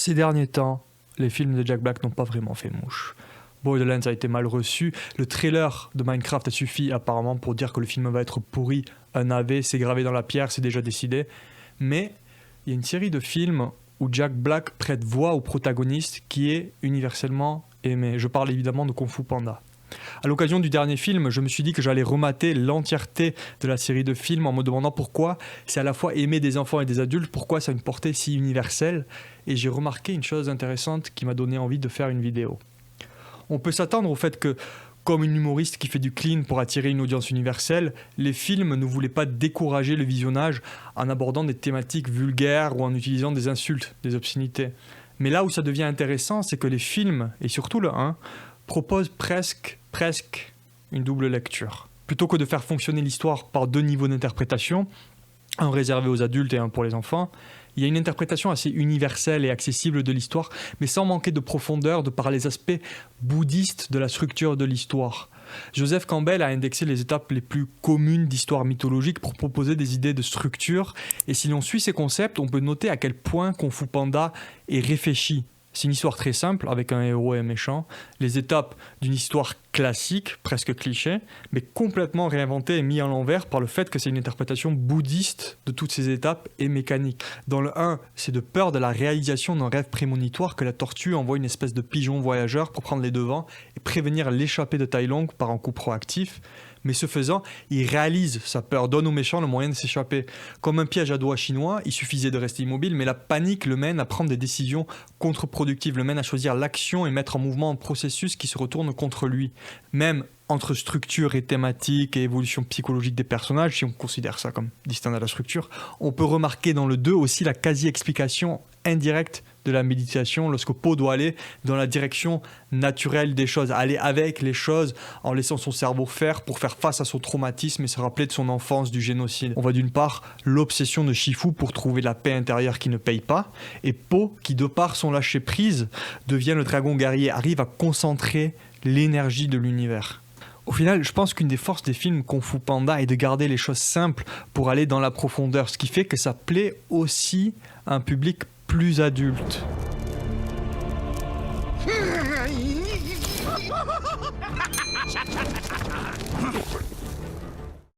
Ces derniers temps, les films de Jack Black n'ont pas vraiment fait mouche. Borderlands a été mal reçu, le trailer de Minecraft a suffi apparemment pour dire que le film va être pourri, un AV, c'est gravé dans la pierre, c'est déjà décidé. Mais il y a une série de films où Jack Black prête voix au protagoniste qui est universellement aimé. Je parle évidemment de Kung Fu Panda. À l'occasion du dernier film, je me suis dit que j'allais remater l'entièreté de la série de films en me demandant pourquoi c'est à la fois aimé des enfants et des adultes, pourquoi ça a une portée si universelle. Et j'ai remarqué une chose intéressante qui m'a donné envie de faire une vidéo. On peut s'attendre au fait que, comme une humoriste qui fait du clean pour attirer une audience universelle, les films ne voulaient pas décourager le visionnage en abordant des thématiques vulgaires ou en utilisant des insultes, des obscénités. Mais là où ça devient intéressant, c'est que les films, et surtout le 1, proposent presque une double lecture. Plutôt que de faire fonctionner l'histoire par deux niveaux d'interprétation, un réservé aux adultes et un pour les enfants, il y a une interprétation assez universelle et accessible de l'histoire, mais sans manquer de profondeur de par les aspects bouddhistes de la structure de l'histoire. Joseph Campbell a indexé les étapes les plus communes d'histoire mythologique pour proposer des idées de structure, et si l'on suit ces concepts, on peut noter à quel point Kung Fu Panda est réfléchi. C'est une histoire très simple, avec un héros et un méchant, les étapes d'une histoire classique, presque cliché, mais complètement réinventée et mise à l'envers par le fait que c'est une interprétation bouddhiste de toutes ces étapes et mécaniques. Dans le 1, c'est de peur de la réalisation d'un rêve prémonitoire que la tortue envoie une espèce de pigeon voyageur pour prendre les devants et prévenir l'échappée de Tai Lung par un coup proactif. Mais ce faisant, il réalise sa peur, donne aux méchants le moyen de s'échapper. Comme un piège à doigts chinois, il suffisait de rester immobile, mais la panique le mène à prendre des décisions contre-productives, le mène à choisir l'action et mettre en mouvement un processus qui se retourne contre lui. Même entre structure et thématique et évolution psychologique des personnages, si on considère ça comme distinct de la structure, on peut remarquer dans le 2 aussi la quasi-explication indirecte de la méditation lorsque Po doit aller dans la direction naturelle des choses, aller avec les choses en laissant son cerveau faire pour faire face à son traumatisme et se rappeler de son enfance, du génocide. On voit d'une part l'obsession de Shifu pour trouver la paix intérieure qui ne paye pas, et Po qui de par son lâcher-prise devient le dragon guerrier, arrive à concentrer l'énergie de l'univers. Au final, je pense qu'une des forces des films Kung Fu Panda est de garder les choses simples pour aller dans la profondeur, ce qui fait que ça plaît aussi à un public plus adulte.